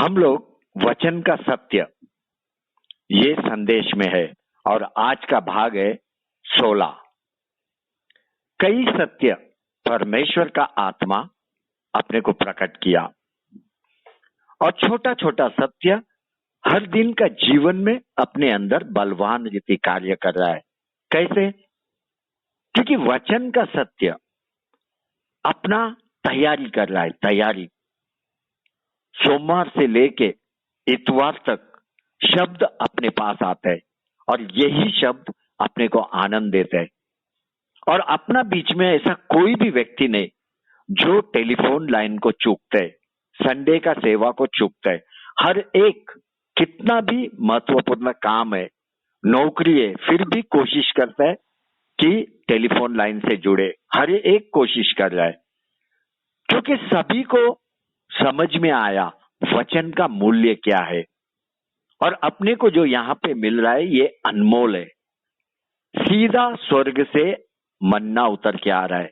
हम लोग वचन का सत्य ये संदेश में है और आज का भाग है 16। कई सत्य परमेश्वर का आत्मा अपने को प्रकट किया और छोटा छोटा सत्य हर दिन का जीवन में अपने अंदर बलवान रीति कार्य कर रहा है। कैसे? क्योंकि वचन का सत्य अपना तैयारी कर रहा है। तैयारी सोमवार से लेके इतवार तक शब्द अपने पास आता है और यही शब्द अपने को आनंद देते हैं। और अपना बीच में ऐसा कोई भी व्यक्ति नहीं जो टेलीफोन लाइन को चूकता है, संडे का सेवा को चूकता है। हर एक कितना भी महत्वपूर्ण काम है, नौकरी है, फिर भी कोशिश करता है कि टेलीफोन लाइन से जुड़े। हर एक कोशिश कर रहा है क्योंकि सभी को समझ में आया वचन का मूल्य क्या है और अपने को जो यहाँ पे मिल रहा है ये अनमोल है। सीधा स्वर्ग से मन्ना उतर के आ रहा है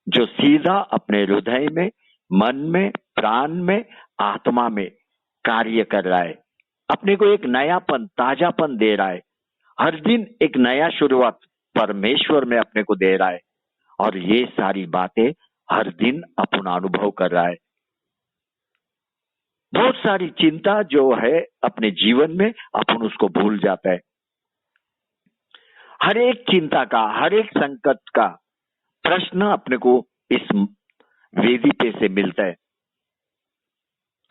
जो सीधा अपने हृदय में, मन में, प्राण में, आत्मा में कार्य कर रहा है। अपने को एक नयापन, ताजापन दे रहा है। हर दिन एक नया शुरुआत परमेश्वर में अपने को दे रहा है और ये सारी बातें हर दिन अपना अनुभव कर रहा है। बहुत सारी चिंता जो है अपने जीवन में अपन उसको भूल जाता है। हर एक चिंता का, हर एक संकट का प्रश्न अपने को इस वेदी पे से मिलता है।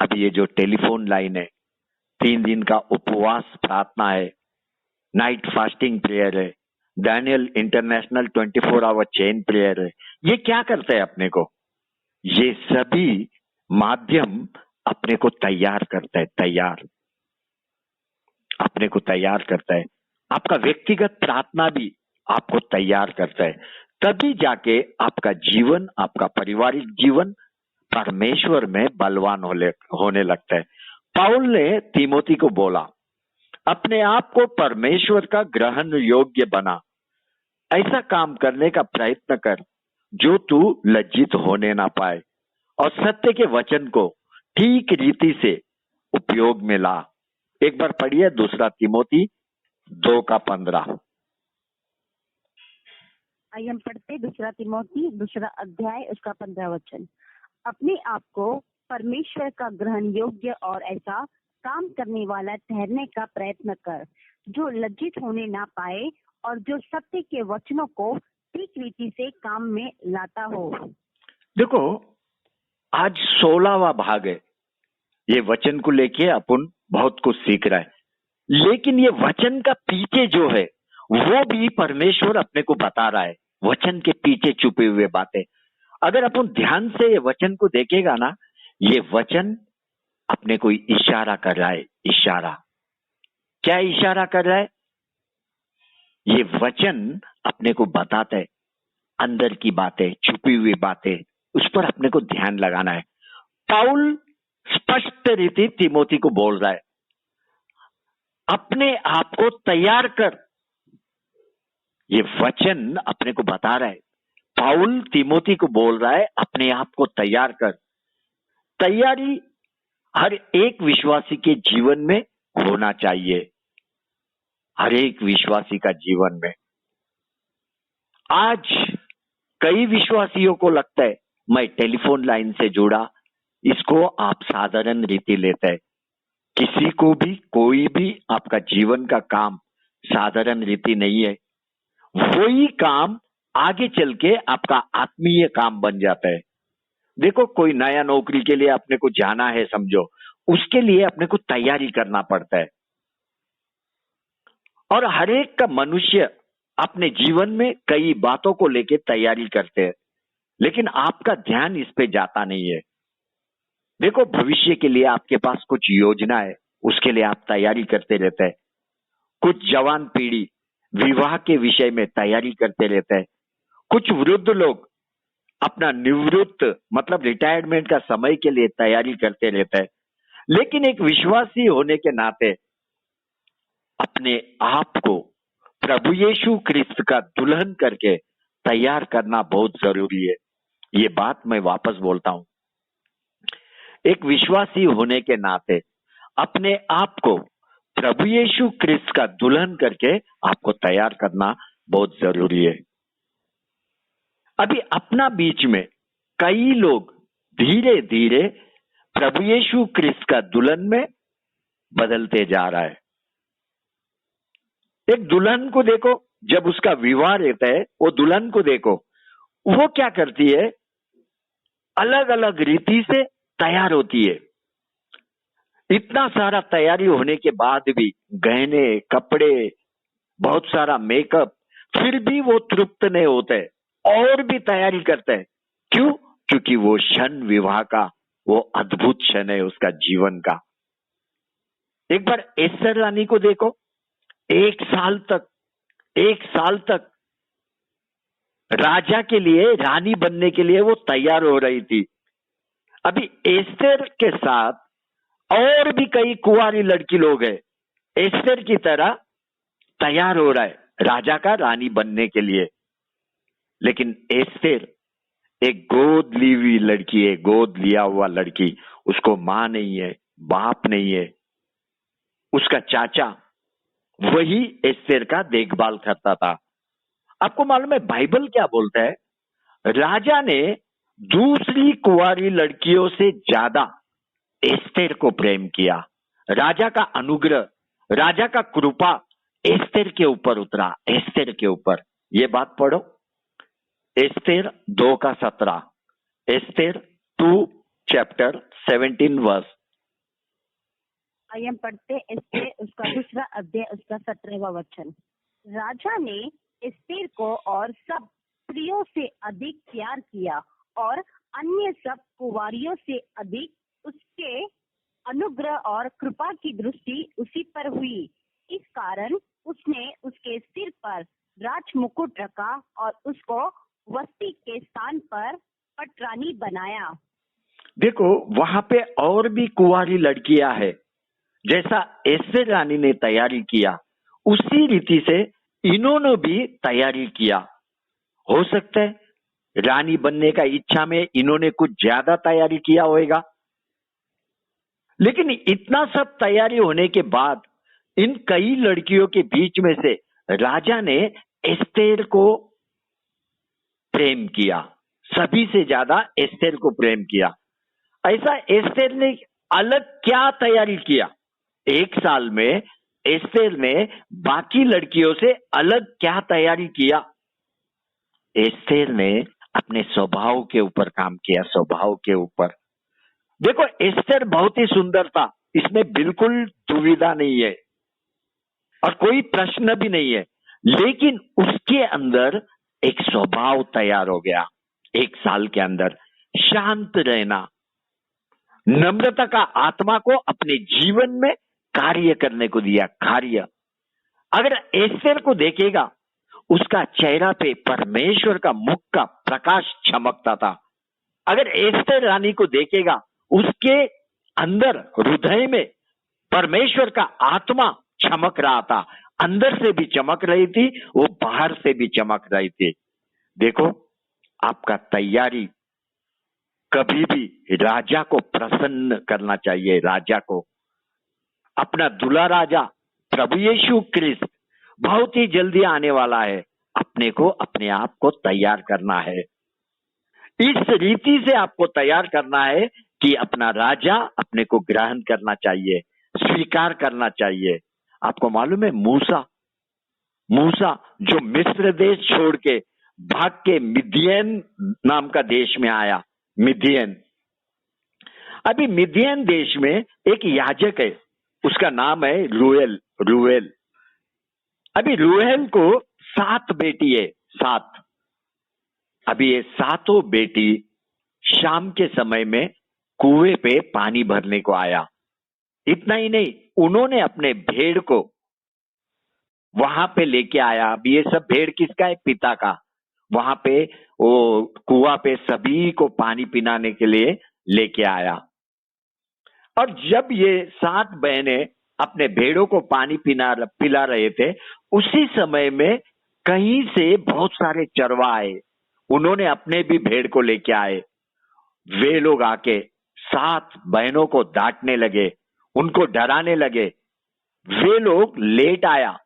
अब ये जो टेलीफोन लाइन है, 3 दिन का उपवास प्रार्थना है, नाइट फास्टिंग प्रेयर है, Daniel international 24 hour chain prayer है, ये क्या करता है अपने को? ये सभी माध्यम अपने को तैयार करता है। तैयार अपने को तैयार करता है। आपका व्यक्तिगत प्रार्थना भी आपको तैयार करता है। तभी जाके आपका जीवन, आपका पारिवारिक जीवन परमेश्वर में बलवान होने लगता है। पाउल ने तीमोथी को बोला, अपने आप को परमेश्वर का ग्रहण योग्य बना, ऐसा काम करने का प्रयत्न कर जो तू लज्जित होने ना पाए और सत्य के वचन को ठीक रीति से उपयोग में ला। एक बार पढ़िए 2 तीमोथी 2:15। आइए हम पढ़ते 2 तीमोथी 2 अध्याय उसका 15 वचन। अपने आप को परमेश्वर का ग्रहण योग्य और ऐसा काम करने वाला ठहरने का प्रयत्न कर जो लज्जित होने ना पाए और जो सत्य के वचनों को ठीक रीति से काम में लाता हो। देखो, आज 16वां भाग है। ये वचन को लेके अपन बहुत कुछ सीख रहा है, लेकिन ये वचन का पीछे जो है वो भी परमेश्वर अपने को बता रहा है। वचन के पीछे छुपे हुए बातें अगर अपन ध्यान से ये वचन को देखेगा ना, ये वचन अपने को इशारा कर रहा है। इशारा क्या इशारा कर रहा है? ये वचन अपने को बताता है अंदर की बातें, छुपी हुई बातें, उस पर अपने को ध्यान लगाना है। पाउल स्पष्ट रीति तीमोथी को बोल रहा है, अपने आप को तैयार कर। ये वचन अपने को बता रहा है। पाउल तीमोथी को बोल रहा है, अपने आप को तैयार कर। तैयारी हर एक विश्वासी के जीवन में होना चाहिए। हर एक विश्वासी का जीवन में। आज कई विश्वासियों को लगता है मैं टेलीफोन लाइन से जुड़ा, इसको आप साधारण रीति लेते हैं। किसी को भी, कोई भी आपका जीवन का काम साधारण रीति नहीं है। वही काम आगे चल के आपका आत्मीय काम बन जाता है। देखो, कोई नया नौकरी के लिए अपने को जाना है, समझो, उसके लिए अपने को तैयारी करना पड़ता है। और हर एक का मनुष्य अपने जीवन में कई बातों को लेके तैयारी करते हैं, लेकिन आपका ध्यान इस पे जाता नहीं है। देखो, भविष्य के लिए आपके पास कुछ योजना है, उसके लिए आप तैयारी करते रहते हैं। कुछ जवान पीढ़ी विवाह के विषय में तैयारी करते रहते हैं। कुछ वृद्ध लोग अपना निवृत्त मतलब रिटायरमेंट का समय के लिए तैयारी करते रहते हैं। लेकिन एक विश्वासी होने के नाते अपने आप को प्रभु यीशु क्रिस्त का दुल्हन करके तैयार करना बहुत जरूरी है। ये बात मैं वापस बोलता हूं। एक विश्वासी होने के नाते अपने आप को प्रभु यीशु क्रिस्त का दुल्हन करके आपको तैयार करना बहुत जरूरी है। अभी अपना बीच में कई लोग धीरे धीरे प्रभु यीशु क्रिस्त का दुल्हन में बदलते जा रहा है। एक दुल्हन को देखो, जब उसका विवाह रहता है, वो दुल्हन को देखो, वो क्या करती है, अलग अलग रीति से तैयार होती है। इतना सारा तैयारी होने के बाद भी गहने, कपड़े, बहुत सारा मेकअप, फिर भी वो तृप्त नहीं होते और भी तैयारी करते हैं। क्यों? क्योंकि वो क्षण विवाह का वो अद्भुत क्षण है उसका जीवन का। एक बार एस्तर रानी को देखो, एक साल तक राजा के लिए, रानी बनने के लिए वो तैयार हो रही थी। अभी एस्तर के साथ और भी कई कुंवारी लड़की लोग हैं, एस्तर की तरह तैयार हो रहा है राजा का रानी बनने के लिए। लेकिन एस्तर एक गोद ली हुई लड़की है, गोद लिया हुआ लड़की, उसको मां नहीं है, बाप नहीं है। उसका चाचा वही एस्तर का देखभाल करता था। आपको मालूम है बाइबल क्या बोलता है? राजा ने दूसरी कुंवारी लड़कियों से ज्यादा एस्तर को प्रेम किया। राजा का अनुग्रह, राजा का कृपा एस्तर के ऊपर उतरा, एस्तर के ऊपर। ये बात पढ़ो, एस्तर 2:17, एस्तर 2 चैप्टर 17 वर्स। आइए हम पढ़ते एस्तेर उसका दूसरा अध्याय उसका 17वां वचन। राजा ने एस्तेर को और सब स्त्रियों से अधिक प्यार किया और अन्य सब कुंवारियों से अधिक उसके अनुग्रह और कृपा की दृष्टि उसी पर हुई। इस कारण उसने उसके सिर पर राज मुकुट रखा और उसको वस्ती के स्थान पर पटरानी बनाया। देखो वहां पे और भी कुंवारी लड़कियां हैं। जैसा एस्तर रानी ने तैयारी किया उसी रीति से इन्होंने भी तैयारी किया। हो सकता है रानी बनने का इच्छा में इन्होंने कुछ ज्यादा तैयारी किया होगा। लेकिन इतना सब तैयारी होने के बाद इन कई लड़कियों के बीच में से राजा ने एस्तेर को प्रेम किया, सभी से ज्यादा एस्तेर को प्रेम किया। ऐसा एस्तेर ने अलग क्या तैयारी किया? एक साल में एस्तेर ने बाकी लड़कियों से अलग क्या तैयारी किया? एस्तेर ने अपने स्वभाव के ऊपर काम किया, स्वभाव के ऊपर। देखो एस्तेर बहुत ही सुंदर था, इसमें बिल्कुल दुविधा नहीं है और कोई प्रश्न भी नहीं है। लेकिन उसके अंदर एक स्वभाव तैयार हो गया। एक साल के अंदर शांत रहना, नम्रता का आत्मा को अपने जीवन में कार्य करने को दिया, कार्य। अगर एस्तेर को देखेगा, उसका चेहरा पे परमेश्वर का मुख का प्रकाश चमकता था। अगर एस्तेर रानी को देखेगा, उसके अंदर हृदय में परमेश्वर का आत्मा चमक रहा था, अंदर से भी चमक रही थी, वो बाहर से भी चमक रही थी। देखो आपका तैयारी कभी भी राजा को प्रसन्न करना चाहिए। राजा को, अपना दूल्हा राजा प्रभु यीशु क्रिस्त बहुत ही जल्दी आने वाला है। अपने को, अपने आप को तैयार करना है। इस रीति से आपको तैयार करना है कि अपना राजा अपने को ग्रहण करना चाहिए, स्वीकार करना चाहिए। आपको मालूम है मूसा जो मिस्र देश छोड़ के भाग के मिदियन नाम का देश में आया। मिदियन, अभी मिदियन देश में एक याजक है, उसका नाम है रूएल। अभी रूएल को 7 बेटी है, 7। अभी ये 7 बेटी शाम के समय में कुएं पे पानी भरने को आया। इतना ही नहीं, उन्होंने अपने भेड़ को वहां पे लेके आया। अभी ये सब भेड़ किसका है? पिता का। वहां पे वो कुआं पे सभी को पानी पिलाने के लिए लेके आया। और जब ये 7 बहनें अपने भेड़ों को पानी पिला रहे थे, उसी समय में कहीं से बहुत सारे चरवाहे आए, उन्होंने अपने भी भेड़ को लेके आए। वे लोग आके 7 बहनों को डांटने लगे, उनको डराने लगे। वे लोग लेट आया,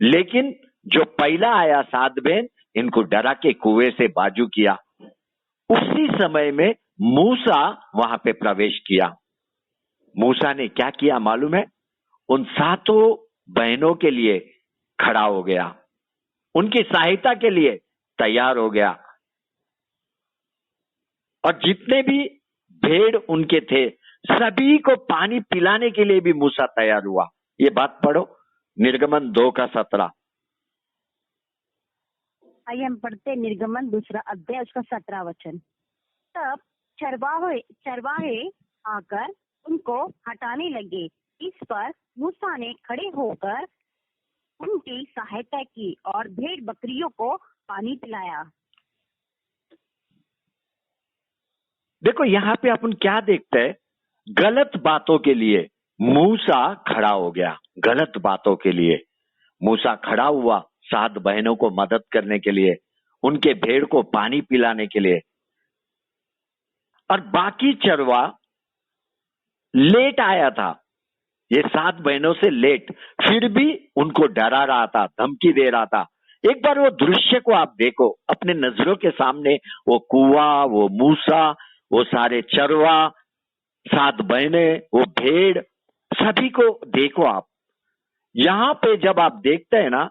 लेकिन जो पहला आया 7 बहन, इनको डरा के कुएं से बाजू किया। उसी समय में मूसा वहां पे प्रवेश किया। मूसा ने क्या किया मालूम है? उन 7 बहनों के लिए खड़ा हो गया, उनकी सहायता के लिए तैयार हो गया। और जितने भी भेड़ उनके थे, सभी को पानी पिलाने के लिए भी मूसा तैयार हुआ। ये बात पढ़ो, निर्गमन 2:17। आइए हम पढ़ते निर्गमन 2 अध्याय उसका 17 वचन। तब चरवाहे आकर उनको हटाने लगे। इस पर मूसा ने खड़े होकर उनकी सहायता की और भेड़ बकरियों को पानी पिलाया। देखो यहाँ पे अपन क्या देखते हैं, गलत बातों के लिए मूसा खड़ा हो गया। गलत बातों के लिए मूसा खड़ा हुआ, 7 बहनों को मदद करने के लिए, उनके भेड़ को पानी पिलाने के लिए। और बाकी चरवा लेट आया था, ये 7 बहनों से लेट, फिर भी उनको डरा रहा था, धमकी दे रहा था। एक बार वो दृश्य को आप देखो अपने नजरों के सामने, वो कुआं, वो मूसा, वो सारे चरवा, 7 बहनें, वो भेड़, सभी को देखो आप। यहां पे जब आप देखते हैं ना,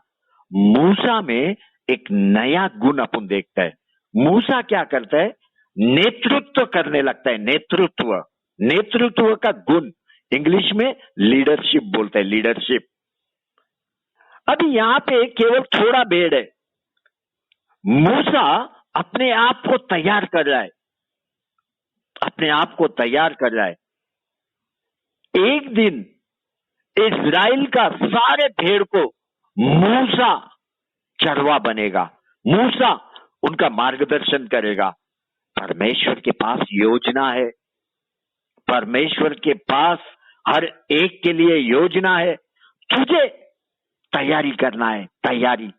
मूसा में एक नया गुण अपन देखते हैं। मूसा क्या करता है? नेतृत्व करने लगता है। नेतृत्व का गुण इंग्लिश में लीडरशिप बोलते हैं, लीडरशिप। अभी यहां पे केवल थोड़ा भेड़ है, मूसा अपने आप को तैयार कर रहा है, अपने आप को तैयार कर रहा है। एक दिन इस्राएल का सारे भेड़ को मूसा चरवा बनेगा, मूसा उनका मार्गदर्शन करेगा। परमेश्वर के पास योजना है, परमेश्वर के पास हर एक के लिए योजना है। तुझे तैयारी करना है, तैयारी।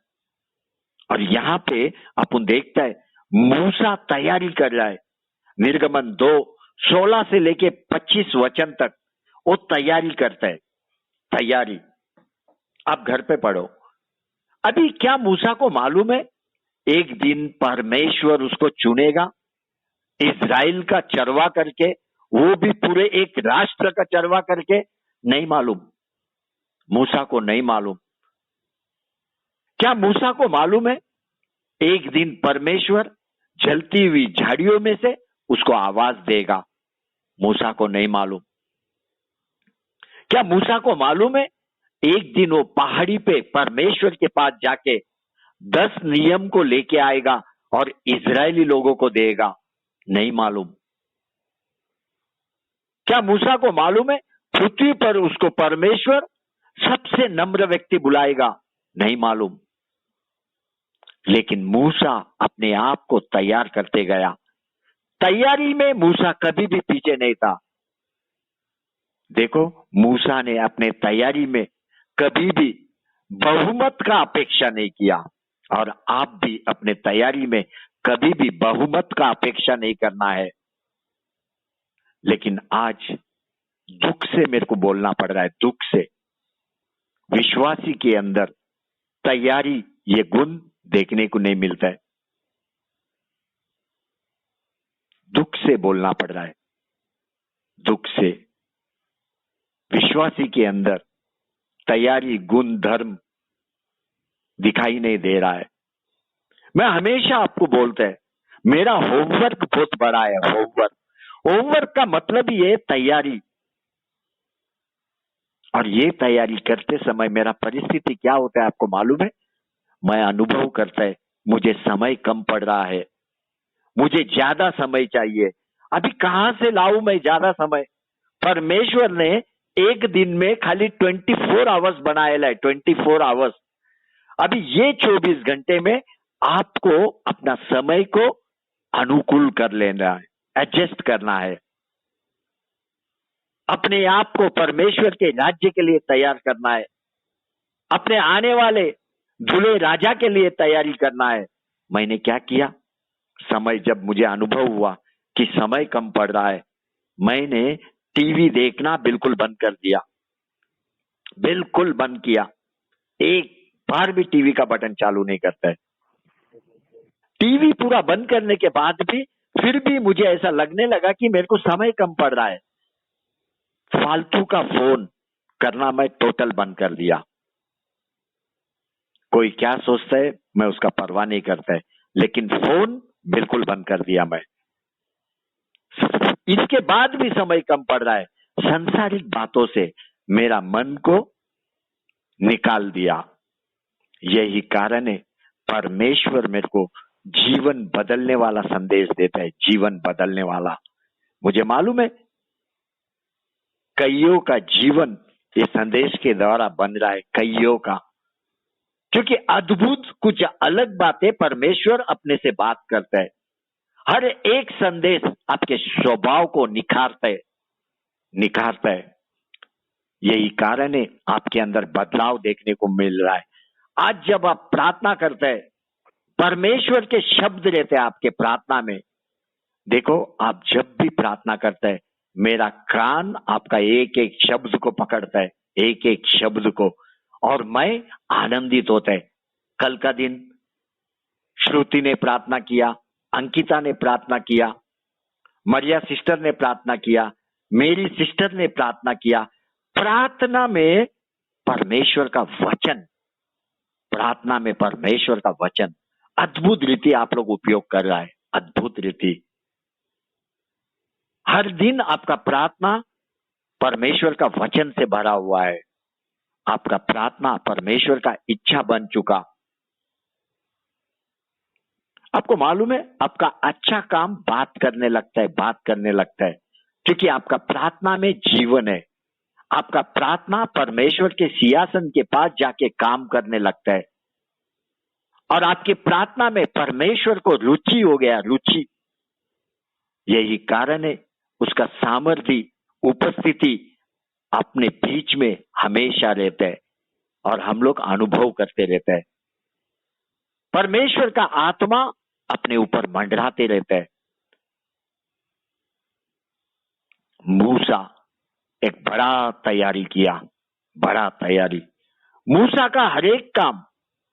और यहां पे अपन देखता है मूसा तैयारी कर रहा है। निर्गमन 2:16 से लेके 25 वचन तक वो तैयारी करता है, तैयारी। आप घर पे पढ़ो। अभी क्या मूसा को मालूम है एक दिन परमेश्वर उसको चुनेगा इस्राएल का चरवा करके, वो भी पूरे एक राष्ट्र का चरवा करके? नहीं मालूम, मूसा को नहीं मालूम। क्या मूसा को मालूम है एक दिन परमेश्वर जलती हुई झाड़ियों में से उसको आवाज देगा? मूसा को नहीं मालूम। क्या मूसा को मालूम है एक दिन वो पहाड़ी पे परमेश्वर के पास जाके 10 नियम को लेके आएगा और इजरायली लोगों को देगा? नहीं मालूम। क्या मूसा को मालूम है पृथ्वी पर उसको परमेश्वर सबसे नम्र व्यक्ति बुलाएगा? नहीं मालूम। लेकिन मूसा अपने आप को तैयार करते गया। तैयारी में मूसा कभी भी पीछे नहीं था। देखो, मूसा ने अपने तैयारी में कभी भी बहुमत का अपेक्षा नहीं किया, और आप भी अपने तैयारी में कभी भी बहुमत का अपेक्षा नहीं करना है। लेकिन आज दुख से मेरे को बोलना पड़ रहा है, दुख से, विश्वासी के अंदर तैयारी ये गुण देखने को नहीं मिलता है। दुख से बोलना पड़ रहा है, दुख से विश्वासी के अंदर तैयारी गुण धर्म दिखाई नहीं दे रहा है। मैं हमेशा आपको बोलता है मेरा होमवर्क बहुत बड़ा है। होमवर्क का मतलब ही है तैयारी। और ये तैयारी करते समय मेरा परिस्थिति क्या होता है आपको मालूम है? मैं अनुभव करता है मुझे समय कम पड़ रहा है, मुझे ज्यादा समय चाहिए। अभी कहां से लाऊं मैं ज्यादा समय? परमेश्वर ने एक दिन में खाली 24 आवर्स बनाया है, 24 आवर्स। अभी ये 24 घंटे में आपको अपना समय को अनुकूल कर लेना है, एडजस्ट करना है, अपने आप को परमेश्वर के राज्य के लिए तैयार करना है, अपने आने वाले दूल्हे राजा के लिए तैयारी करना है। मैंने क्या किया? समय जब मुझे अनुभव हुआ कि समय कम पड़ रहा है, मैंने टीवी देखना बिल्कुल बंद कर दिया, बिल्कुल बंद किया। एक बार भी टीवी का बटन चालू नहीं करता है। टीवी पूरा बंद करने के बाद भी फिर भी मुझे ऐसा लगने लगा कि मेरे को समय कम पड़ रहा है। फालतू का फोन करना मैं टोटल बंद कर दिया। कोई क्या सोचता है मैं उसका परवाह नहीं करता है, लेकिन फोन बिल्कुल बंद कर दिया मैं। इसके बाद भी समय कम पड़ रहा है, सांसारिक बातों से मेरा मन को निकाल दिया। यही कारण है परमेश्वर मेरे को जीवन बदलने वाला संदेश देता है, जीवन बदलने वाला। मुझे मालूम है कईयों का जीवन इस संदेश के द्वारा बन रहा है, कईयों का, क्योंकि अद्भुत कुछ अलग बातें परमेश्वर अपने से बात करता है। हर एक संदेश आपके स्वभाव को निखारता है। यही कारण है आपके अंदर बदलाव देखने को मिल रहा है। आज जब आप प्रार्थना करते हैं, परमेश्वर के शब्द रहते हैं आपके प्रार्थना में। देखो, आप जब भी प्रार्थना करते हैं, मेरा कान आपका एक एक शब्द को पकड़ता है, एक एक शब्द को, और मैं आनंदित होता है। कल का दिन श्रुति ने प्रार्थना किया, अंकिता ने प्रार्थना किया, मरिया सिस्टर ने प्रार्थना किया, मेरी सिस्टर ने प्रार्थना किया। प्रार्थना में परमेश्वर का वचन, प्रार्थना में परमेश्वर का वचन अद्भुत रीति आप लोग उपयोग कर रहा है, अद्भुत रीति। हर दिन आपका प्रार्थना परमेश्वर का वचन से भरा हुआ है। आपका प्रार्थना परमेश्वर का इच्छा बन चुका। आपको मालूम है आपका अच्छा काम बात करने लगता है, क्योंकि आपका प्रार्थना में जीवन है। आपका प्रार्थना परमेश्वर के सिंहासन के पास जाके काम करने लगता है, और आपकी प्रार्थना में परमेश्वर को रुचि हो गया, रुचि। यही कारण है उसका सामर्थ्य, उपस्थिति अपने बीच में हमेशा रहता है, और हम लोग अनुभव करते रहते हैं। परमेश्वर का आत्मा अपने ऊपर मंडराते रहता है। मूसा एक बड़ा तैयारी किया, बड़ा तैयारी। मूसा का हर एक काम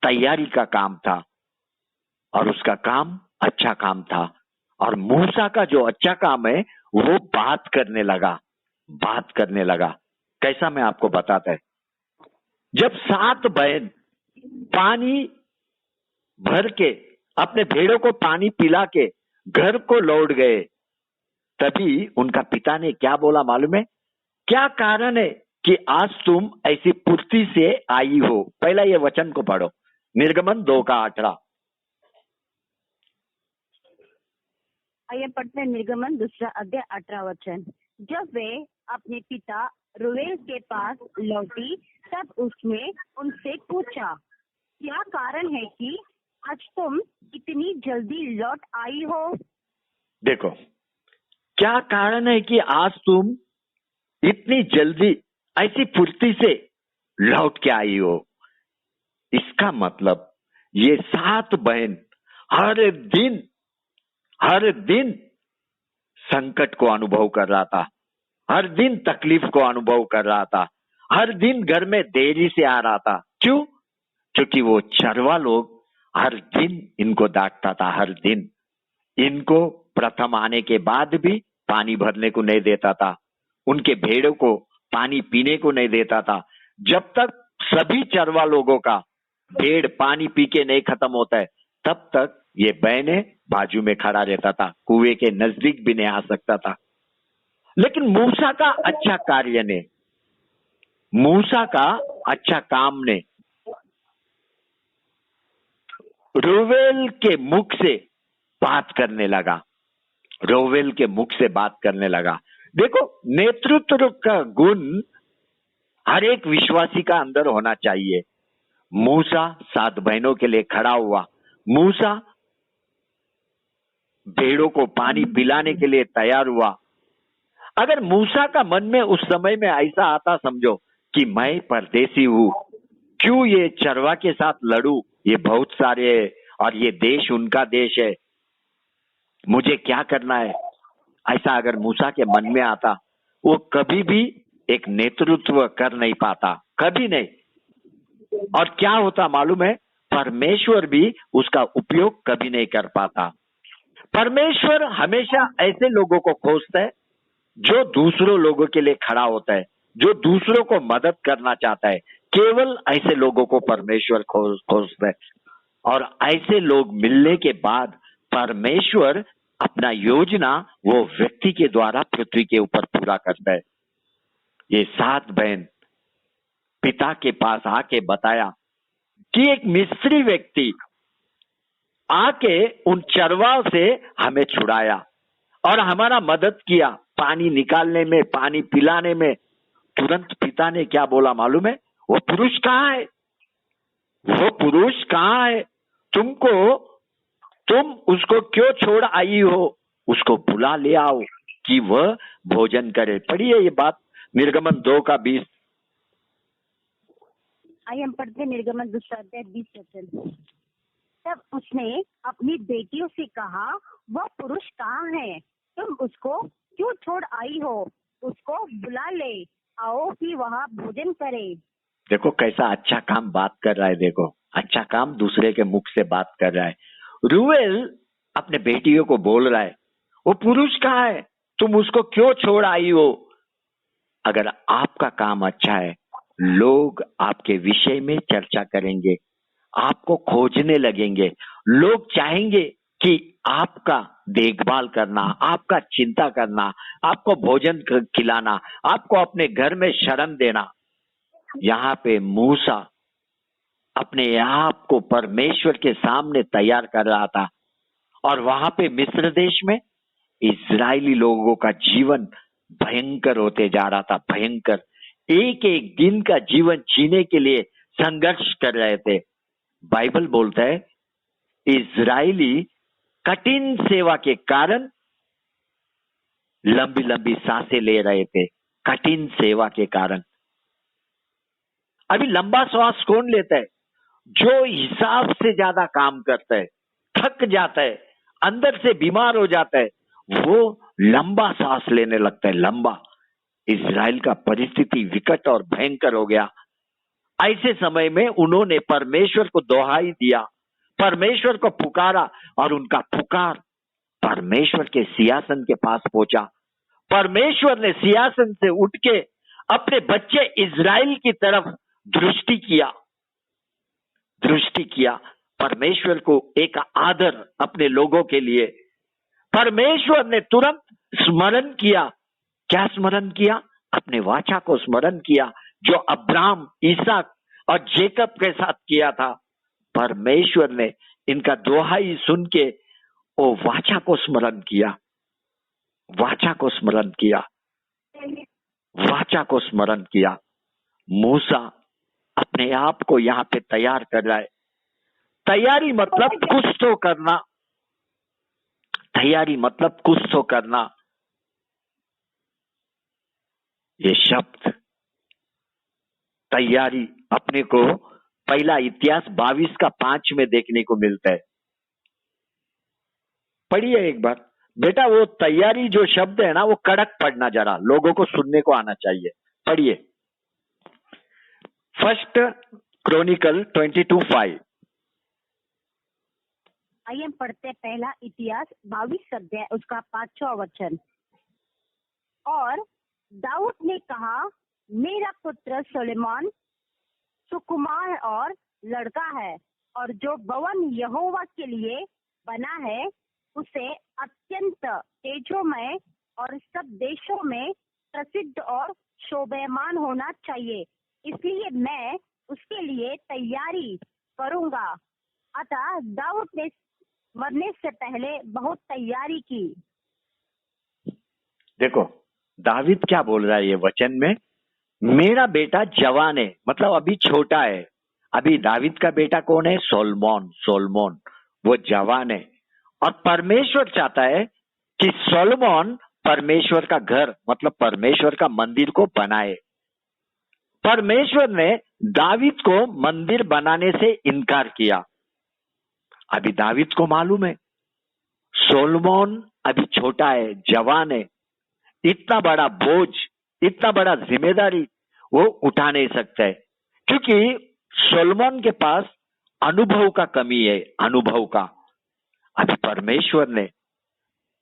तैयारी का काम था, और उसका काम अच्छा काम था। और मूसा का जो अच्छा काम है वो बात करने लगा। कैसा, मैं आपको बताता है। जब 7 बहन पानी भर के अपने भेड़ों को पानी पिला के घर को लौट गए, तभी उनका पिता ने क्या बोला मालूम है? क्या कारण है कि आज तुम ऐसी फुर्ती से आई हो? पहला ये वचन को पढ़ो, निर्गमन 2:18। आइए पढ़ते हैं निर्गमन 2 अध्याय 18 वचन। जब वे अपने पिता रूबेन के पास लौटी, तब उसने उनसे पूछा, क्या कारण है कि आज तुम इतनी जल्दी लौट आई हो? देखो, क्या कारण है कि आज तुम इतनी जल्दी ऐसी फुर्ती से लौट के आई हो? इसका मतलब ये 7 बहन हर दिन संकट को अनुभव कर रहा था, हर दिन तकलीफ को अनुभव कर रहा था, हर दिन घर में देरी से आ रहा था। क्यों? क्योंकि वो चरवा लोग हर दिन इनको डांटता था, हर दिन इनको प्रथम आने के बाद भी पानी भरने को नहीं देता था, उनके भेड़ों को पानी पीने को नहीं देता था। जब तक सभी चरवा लोगों का भेड़ पानी पी के नहीं खत्म होता है, तब तक ये बहने बाजू में खड़ा रहता था, कुएं के नजदीक भी नहीं आ सकता था। लेकिन मूसा का अच्छा कार्य ने, मूसा का अच्छा काम ने रोवेल के मुख से बात करने लगा, रोवेल के मुख से बात करने लगा। देखो, नेतृत्व का गुण हर एक विश्वासी का अंदर होना चाहिए। मूसा 7 बहनों के लिए खड़ा हुआ, मूसा भेड़ों को पानी पिलाने के लिए तैयार हुआ। अगर मूसा का मन में उस समय में ऐसा आता, समझो कि मैं परदेसी हूं, क्यों ये चरवा के साथ लड़ूं, ये बहुत सारे है और ये देश उनका देश है, मुझे क्या करना है? ऐसा अगर मूसा के मन में आता, वो कभी भी एक नेतृत्व कर नहीं पाता, कभी नहीं। और क्या होता मालूम है, परमेश्वर भी उसका उपयोग कभी नहीं कर पाता। परमेश्वर हमेशा ऐसे लोगों को खोजता है जो दूसरों लोगों के लिए खड़ा होता है, जो दूसरों को मदद करना चाहता है। केवल ऐसे लोगों को परमेश्वर खोजता है। और ऐसे लोग मिलने के बाद परमेश्वर अपना योजना वो व्यक्ति के द्वारा पृथ्वी के ऊपर पूरा करता है। ये 7 बहन पिता के पास आके बताया कि एक मिस्री व्यक्ति आके उन चरवाओं से हमें छुड़ाया और हमारा मदद किया पानी निकालने में, पानी पिलाने में। तुरंत पिता ने क्या बोला मालूम है? वो पुरुष कहाँ है? वो पुरुष कहाँ है? तुम उसको क्यों छोड़ आई हो? उसको बुला ले आओ कि वह भोजन करे। पढ़िए ये बात, निर्गमन 2:20। आइए हम पढ़ते निर्गमन 2:20। तब उसने अपनी बेटियों से कहा, वह पुरुष कहाँ है? तुम उसको क्यों छोड़ आई हो? उसको बुला ले आओ कि वह भोजन करे। देखो कैसा अच्छा काम बात कर रहा है, देखो अच्छा काम दूसरे के मुख से बात कर रहा है। रूएल अपने बेटियों को बोल रहा है, वो पुरुष कहाँ है? तुम उसको क्यों छोड़ आई हो? अगर आपका काम अच्छा है, लोग आपके विषय में चर्चा करेंगे, आपको खोजने लगेंगे। लोग चाहेंगे कि आपका देखभाल करना, आपका चिंता करना, आपको भोजन खिलाना, आपको अपने घर में शरण देना। यहाँ पे मूसा अपने आप को परमेश्वर के सामने तैयार कर रहा था और वहां पे मिस्र देश में इजरायली लोगों का जीवन भयंकर होते जा रहा था, भयंकर। एक एक दिन का जीवन जीने के लिए संघर्ष कर रहे थे। बाइबल बोलता है इजरायली कठिन सेवा के कारण लंबी लंबी सांसें ले रहे थे, कठिन सेवा के कारण। अभी लंबा श्वास कौन लेता है? जो हिसाब से ज्यादा काम करता है, थक जाता है, अंदर से बीमार हो जाता है, वो लंबा सांस लेने लगता है, लंबा। इजराइल का परिस्थिति विकट और भयंकर हो गया। ऐसे समय में उन्होंने परमेश्वर को दोहाई दिया, परमेश्वर को पुकारा और उनका पुकार परमेश्वर के सिंहासन के पास पहुंचा। परमेश्वर ने सिंहासन से उठ के अपने बच्चे इजराइल की तरफ दृष्टि किया। परमेश्वर को एक आदर अपने लोगों के लिए। परमेश्वर ने तुरंत स्मरण किया। क्या स्मरण किया? अपने वाचा को स्मरण किया जो अब्राहम, इसहाक और जेकब के साथ किया था। परमेश्वर ने इनका दोहाई सुन के वो वाचा को स्मरण किया, वाचा को स्मरण किया, वाचा को स्मरण किया। मूसा अपने आप को यहाँ पे तैयार कर रहा है। तैयारी मतलब कुछ तो करना, तैयारी मतलब कुछ तो करना। ये शब्द तैयारी अपने को पहला इतिहास 22:5 में देखने को मिलता है। पढ़िए एक बार बेटा, वो तैयारी जो शब्द है ना, वो कड़क पढ़ना, जरा लोगों को सुनने को आना चाहिए। पढ़िए 1 क्रॉनिकल 22:5। आइए हम पढ़ते पहला इतिहास 22 उसका 5वां वचन। और दाऊद ने कहा, मेरा पुत्र सुलेमान सुकुमार और लड़का है, और जो भवन यहोवा के लिए बना है उसे अत्यंत तेजोमय और सब देशों में प्रसिद्ध और शोभायमान होना चाहिए। इसलिए मैं उसके लिए तैयारी करूंगा। अतः दाऊद ने मरने से पहले बहुत तैयारी की। देखो दावीद क्या बोल रहा है ये वचन में, मेरा बेटा जवान है, मतलब अभी छोटा है। अभी दावीद का बेटा कौन है? सोलोमोन, वो जवान है। और परमेश्वर चाहता है कि सोलोमोन परमेश्वर का घर, मतलब परमेश्वर का मंदिर को बनाए। परमेश्वर ने दावीद को मंदिर बनाने से इनकार किया। अभी दावीद को मालूम है सोलोमोन अभी छोटा है, जवान है, इतना बड़ा बोझ, इतना बड़ा जिम्मेदारी वो उठा नहीं सकता है, क्योंकि सोलोमन के पास अनुभव का कमी है, अनुभव का। अभी परमेश्वर ने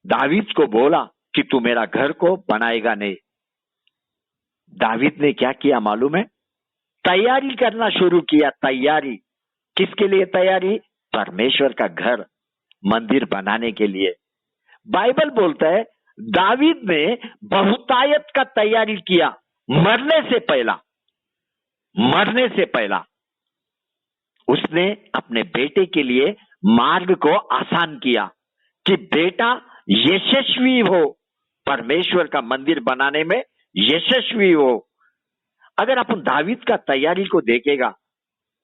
दावीद को बोला कि तू मेरा घर को बनाएगा नहीं। दावीद ने क्या किया मालूम है? तैयारी करना शुरू किया। तैयारी किसके लिए? तैयारी परमेश्वर का घर, मंदिर बनाने के लिए। बाइबल बोलता है दावीद ने बहुतायत का तैयारी किया मरने से पहला। मरने से पहला उसने अपने बेटे के लिए मार्ग को आसान किया कि बेटा यशस्वी हो, परमेश्वर का मंदिर बनाने में यशस्वी हो। अगर अपन दावीद का तैयारी को देखेगा,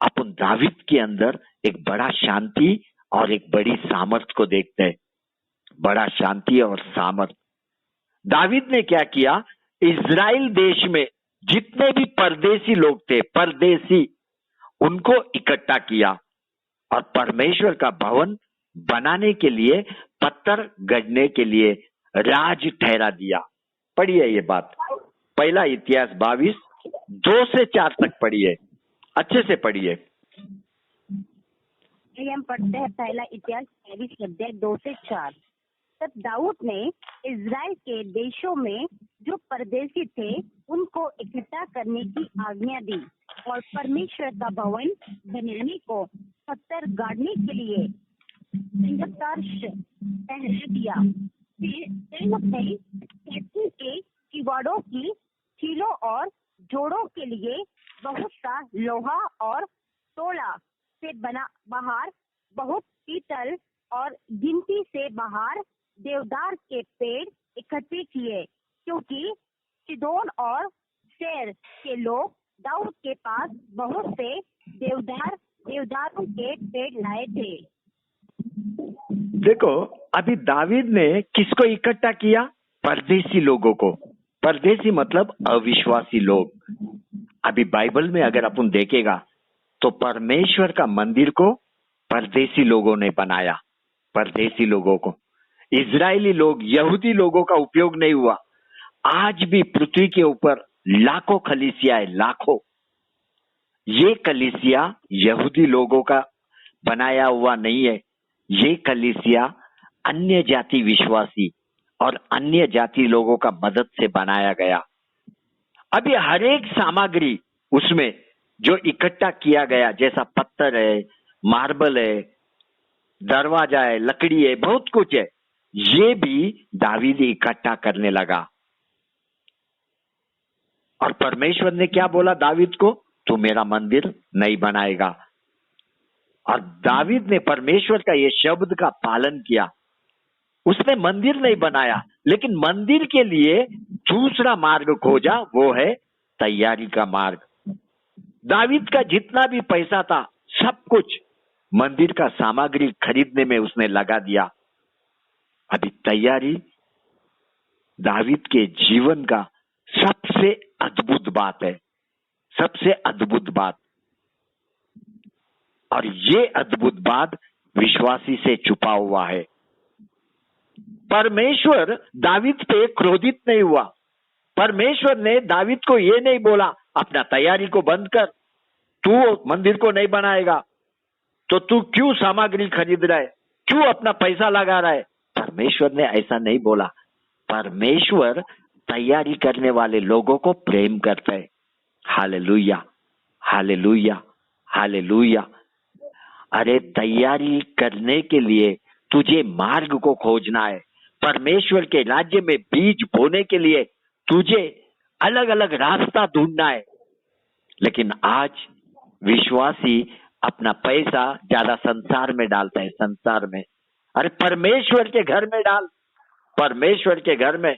अपन दावीद के अंदर एक बड़ा शांति और एक बड़ी सामर्थ को देखते हैं। बड़ा शांति और सामर्थ। दावीद ने क्या किया? इज़राइल देश में जितने भी परदेसी लोग थे, परदेसी, उनको इकट्ठा किया और परमेश्वर का भवन बनाने के लिए, पत्थर गढ़ने के लिए राज ठहरा दिया। पढ़िए ये बात, पहला इतिहास 22 2 से 4 तक पढ़िए, अच्छे से पढ़िए। हम पढ़ते हैं पहला इतिहास 22 अध्याय 2 से 4। तब दाऊद ने इज़राइल के देशों में जो परदेसी थे उनको इकट्ठा करने की आज्ञा दी और परमेश्वर का भवन बनाने को पत्थर गाड़ने के लिए ठहरा दिया। के किवाड़ों की कीलों और जोड़ों के लिए बहुत सा लोहा और तोला से बना बाहर बहुत पीतल और गिनती से बाहर देवदार के पेड़ इकट्ठे किए, क्योंकि सिदोन और सेर के लोग दाऊद के पास बहुत से देवदारों के पेड़ लाए थे। देखो, अभी दावीद ने किसको इकट्ठा किया? परदेसी लोगों को। परदेसी मतलब अविश्वासी लोग। अभी बाइबल में अगर अपन देखेगा तो परमेश्वर का मंदिर को परदेसी लोगों ने बनाया। परदेसी लोगों को, इजरायली लोग, यहूदी लोगों का उपयोग नहीं हुआ। आज भी पृथ्वी के ऊपर लाखों कलीसिया है, लाखों। ये कलीसिया यहूदी लोगों का बनाया हुआ नहीं है। ये कलीसिया अन्य जाति विश्वासी और अन्य जाति लोगों का मदद से बनाया गया। अभी हर एक सामग्री उसमें जो इकट्ठा किया गया, जैसा पत्थर है, मार्बल है, दरवाजा है, लकड़ी है, बहुत कुछ है, ये भी दावीद इकट्ठा करने लगा। और परमेश्वर ने क्या बोला दावीद को? तू मेरा मंदिर नहीं बनाएगा। और दावीद ने परमेश्वर का ये शब्द का पालन किया। उसने मंदिर नहीं बनाया, लेकिन मंदिर के लिए दूसरा मार्ग खोजा, वो है तैयारी का मार्ग। दावीद का जितना भी पैसा था, सब कुछ मंदिर का सामग्री खरीदने में उसने लगा दिया। अभी तैयारी दावीद के जीवन का सबसे अद्भुत बात है, सबसे अद्भुत बात। और ये अद्भुत बात विश्वासी से छुपा हुआ है। परमेश्वर दावीद पे क्रोधित नहीं हुआ। परमेश्वर ने दावीद को ये नहीं बोला अपना तैयारी को बंद कर, तू मंदिर को नहीं बनाएगा, तो तू क्यों सामग्री खरीद रहा है, क्यों अपना पैसा लगा रहा है। परमेश्वर ने ऐसा नहीं बोला। परमेश्वर तैयारी करने वाले लोगों को प्रेम करता है। Hallelujah, hallelujah, hallelujah. अरे तैयारी करने के लिए तुझे मार्ग को खोजना है। परमेश्वर के राज्य में बीज बोने के लिए तुझे अलग अलग रास्ता ढूंढना है। लेकिन आज विश्वासी अपना पैसा ज्यादा संसार में डालता है, संसार में। अरे परमेश्वर के घर में डाल, परमेश्वर के घर में।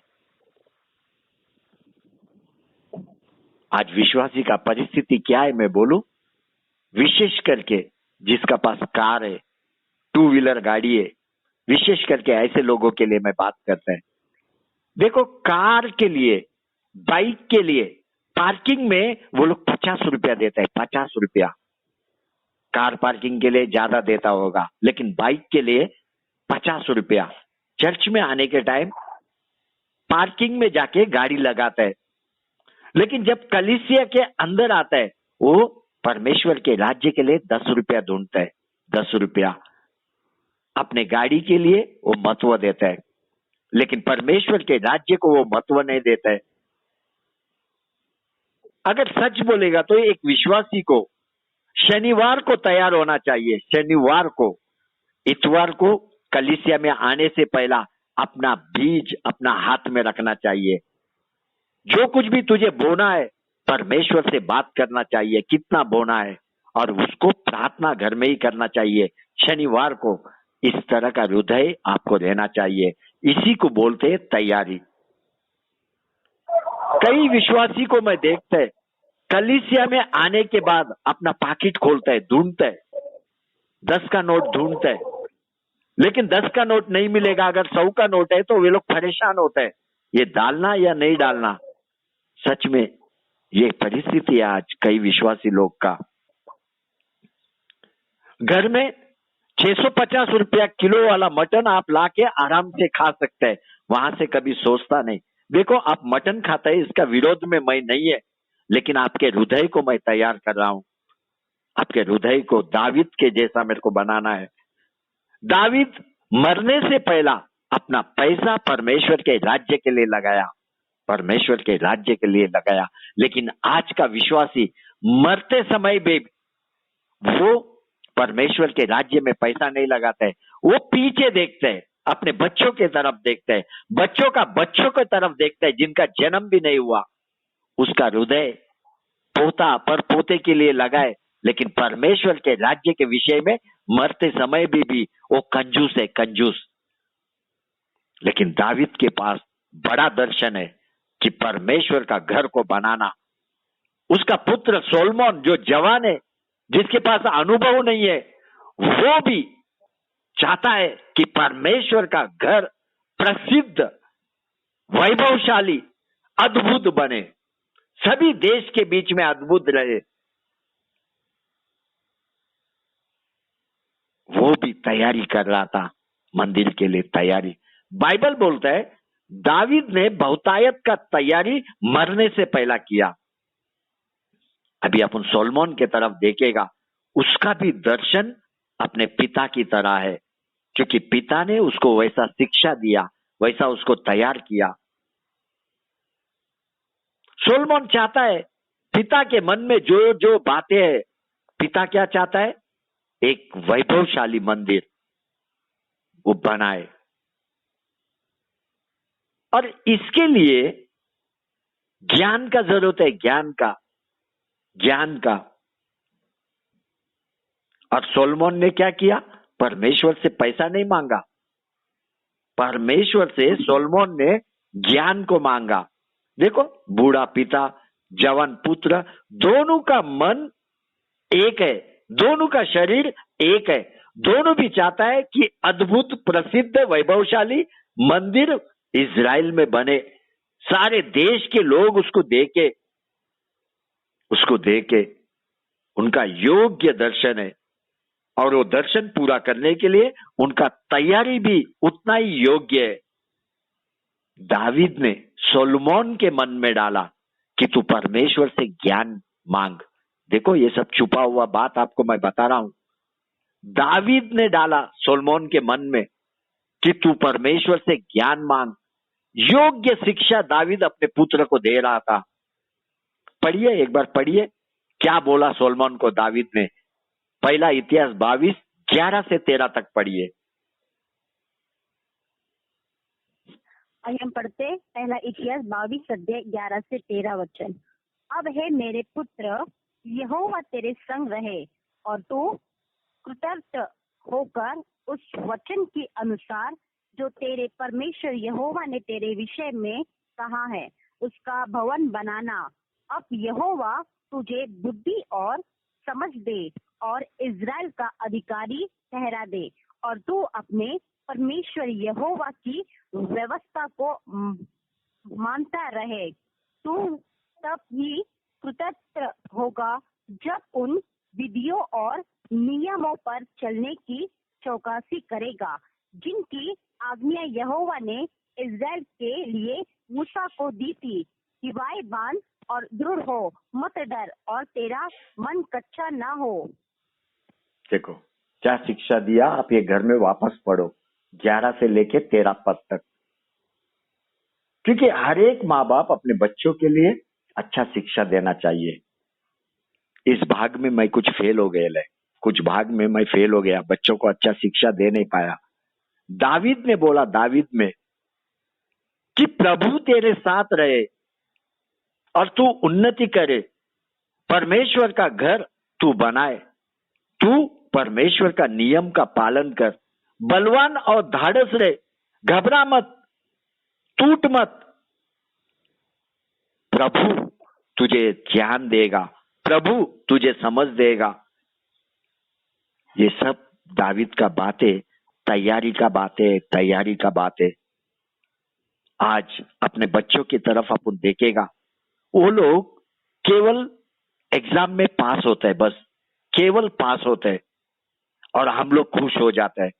आज विश्वासी का परिस्थिति क्या है मैं बोलूं? विशेष करके जिसका पास कार है, 2 व्हीलर गाड़ी है, विशेष करके ऐसे लोगों के लिए मैं बात करता है। देखो, कार के लिए, बाइक के लिए पार्किंग में वो लोग 50 रुपया देते हैं, 50 रुपया। कार पार्किंग के लिए ज्यादा देता होगा, लेकिन बाइक के लिए 50 रुपया। चर्च में आने के टाइम पार्किंग में जाके गाड़ी लगाता है, लेकिन जब कलीसिया के अंदर आता है वो परमेश्वर के राज्य के लिए 10 रुपया ढूंढता है। 10 रुपया अपने गाड़ी के लिए वो महत्व देता है, लेकिन परमेश्वर के राज्य को वो महत्व नहीं देता है। अगर सच बोलेगा तो एक विश्वासी को शनिवार को तैयार होना चाहिए। शनिवार को, इतवार को कलीसिया में आने से पहला अपना बीज अपना हाथ में रखना चाहिए। जो कुछ भी तुझे बोना है परमेश्वर से बात करना चाहिए, कितना बोना है, और उसको प्रार्थना घर में ही करना चाहिए। शनिवार को इस तरह का हृदय आपको रहना चाहिए। इसी को बोलते हैं तैयारी। कई विश्वासी को मैं देखता है कलीसिया में आने के बाद अपना पाकिट खोलता है, ढूंढता है, 10 का नोट ढूंढता है, लेकिन 10 का नोट नहीं मिलेगा। अगर 100 का नोट है तो वे लोग परेशान होते हैं, ये डालना या नहीं डालना। सच में ये परिस्थिति है आज कई विश्वासी लोग का। घर में 650 रुपया किलो वाला मटन आप लाके आराम से खा सकते हैं, वहां से कभी सोचता नहीं। देखो आप मटन खाते हैं, इसका विरोध में मैं नहीं है, लेकिन आपके हृदय को मैं तैयार कर रहा हूं। आपके हृदय को दावीद के जैसा मेरे को बनाना है। दावीद मरने से पहला अपना पैसा परमेश्वर के राज्य के लिए लगाया, परमेश्वर के राज्य के लिए लगाया। लेकिन आज का विश्वासी मरते समय भी वो परमेश्वर के राज्य में पैसा नहीं लगाते है, वो पीछे देखते हैं, अपने बच्चों के तरफ देखते हैं, बच्चों के तरफ देखते हैं जिनका जन्म भी नहीं हुआ। उसका हृदय पोता पर पोते के लिए लगाए, लेकिन परमेश्वर के राज्य के विषय में मरते समय भी वो कंजूस है, कंजूस। लेकिन दावीद के पास बड़ा दर्शन है कि परमेश्वर का घर को बनाना। उसका पुत्र सोलोमन जो जवान है, जिसके पास अनुभव नहीं है, वो भी चाहता है कि परमेश्वर का घर प्रसिद्ध, वैभवशाली, अद्भुत बने, सभी देश के बीच में अद्भुत रहे। वो भी तैयारी कर रहा था, मंदिर के लिए तैयारी। बाइबल बोलता है दावीद ने बहुतायत का तैयारी मरने से पहला किया। अभी अपन सोलोमन के तरफ देखेगा, उसका भी दर्शन अपने पिता की तरह है, क्योंकि पिता ने उसको वैसा शिक्षा दिया, वैसा उसको तैयार किया। सोलोमन चाहता है पिता के मन में जो जो बातें हैं, पिता क्या चाहता है, एक वैभवशाली मंदिर वो बनाए। और इसके लिए ज्ञान का जरूरत है, ज्ञान का। और सोलोमन ने क्या किया, परमेश्वर से पैसा नहीं मांगा, परमेश्वर से सोलोमन ने ज्ञान को मांगा। देखो बूढ़ा पिता, जवान पुत्र, दोनों का मन एक है, दोनों का शरीर एक है, दोनों भी चाहता है कि अद्भुत, प्रसिद्ध, वैभवशाली मंदिर इजराइल में बने, सारे देश के लोग उसको देखे उनका योग्य दर्शन है। और वो दर्शन पूरा करने के लिए उनका तैयारी भी उतना ही योग्य है। दावीद ने सोलोमन के मन में डाला कि तू परमेश्वर से ज्ञान मांग। देखो ये सब छुपा हुआ बात आपको मैं बता रहा हूं। दावीद ने डाला सोलोमन के मन में कि तू परमेश्वर से ज्ञान मांग। योग्य शिक्षा दावीद अपने पुत्र को दे रहा था। पढ़िए, एक बार पढ़िए क्या बोला सोलोमन को दावीद ने। पहला इतिहास 22:11 से 13 तक पढ़िए। हम पढ़ते पहला इतिहास 22:11 से 13 वचन। अब है मेरे पुत्र, यहोवा तेरे संग रहे और तू कृतज्ञ होकर उस वचन के अनुसार जो तेरे परमेश्वर यहोवा ने तेरे विषय में कहा है उसका भवन बनाना। अब यहोवा तुझे बुद्धि और समझ दे और इज़राइल का अधिकारी ठहरा दे, और तू अपने परमेश्वर यहोवा की व्यवस्था को मानता रहे। तू तब ही कृतज्ञ होगा जब उन विधियों और नियमों पर चलने की चौकसी करेगा जिनकी आज्ञा यहोवा ने इस्राएल के लिए मूसा को दी थी, हिवाए बांध और दृढ़ हो, मत डर और तेरा मन कच्चा ना हो। देखो क्या शिक्षा दिया, आप ये घर में वापस पढ़ो 11 से लेके 13 पद तक, क्योंकि हर एक माँ बाप अपने बच्चों के लिए अच्छा शिक्षा देना चाहिए। इस भाग में मैं कुछ फेल हो गया, कुछ भाग में मैं फेल हो गया, बच्चों को अच्छा शिक्षा दे नहीं पाया। दावीद ने बोला, दावीद में कि प्रभु तेरे साथ रहे और तू उन्नति करे, परमेश्वर का घर तू बनाए, तू परमेश्वर का नियम का पालन कर, बलवान और धाड़स रहे, घबरा मत, टूट मत, प्रभु तुझे ज्ञान देगा, प्रभु तुझे समझ देगा। ये सब दावीद का बातें, तैयारी का बातें, तैयारी का बातें। आज अपने बच्चों की तरफ अपन देखेगा, वो लोग केवल एग्जाम में पास होते हैं, बस केवल पास होते हैं और हम लोग खुश हो जाते हैं।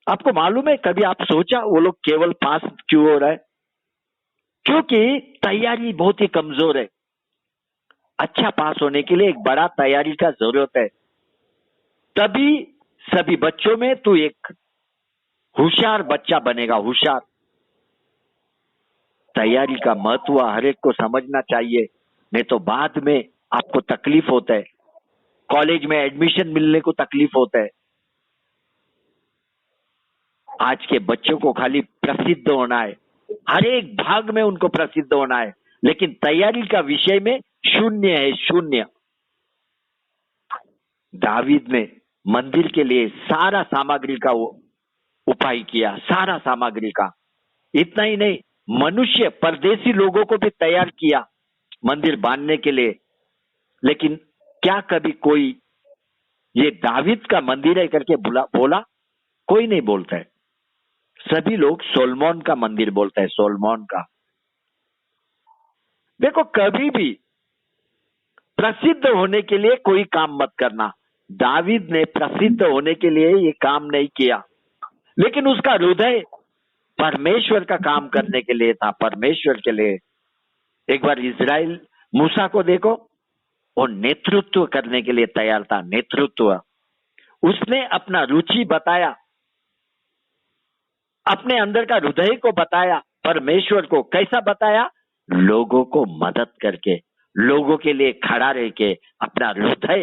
आपको मालूम है, कभी आप सोचा वो लोग केवल पास क्यों हो रहे हैं? क्योंकि तैयारी बहुत ही कमजोर है। अच्छा पास होने के लिए एक बड़ा तैयारी का जरूरत है, तभी सभी बच्चों में तू एक होशियार बच्चा बनेगा, होशियार। तैयारी का महत्व हर एक को समझना चाहिए, नहीं तो बाद में आपको तकलीफ होता है, कॉलेज में एडमिशन मिलने को तकलीफ होता है। आज के बच्चों को खाली प्रसिद्ध होना है, हर एक भाग में उनको प्रसिद्ध होना है, लेकिन तैयारी का विषय में शून्य है, शून्य। दावीद ने मंदिर के लिए सारा सामग्री का उपाय किया, सारा सामग्री का। इतना ही नहीं, मनुष्य परदेशी लोगों को भी तैयार किया मंदिर बांधने के लिए। लेकिन क्या कभी कोई ये दावीद का मंदिर है करके बोला? कोई नहीं बोलता है। सभी लोग सोलोमन का मंदिर बोलते हैं, सोलोमन का। देखो, कभी भी प्रसिद्ध होने के लिए कोई काम मत करना। दावीद ने प्रसिद्ध होने के लिए ये काम नहीं किया, लेकिन उसका हृदय परमेश्वर का काम करने के लिए था, परमेश्वर के लिए। एक बार इजराइल मूसा को देखो, वो नेतृत्व करने के लिए तैयार था, नेतृत्व। उसने अपना रुचि बताया, अपने अंदर का हृदय को बताया, परमेश्वर को कैसा बताया? लोगों को मदद करके, लोगों के लिए खड़ा रह के अपना हृदय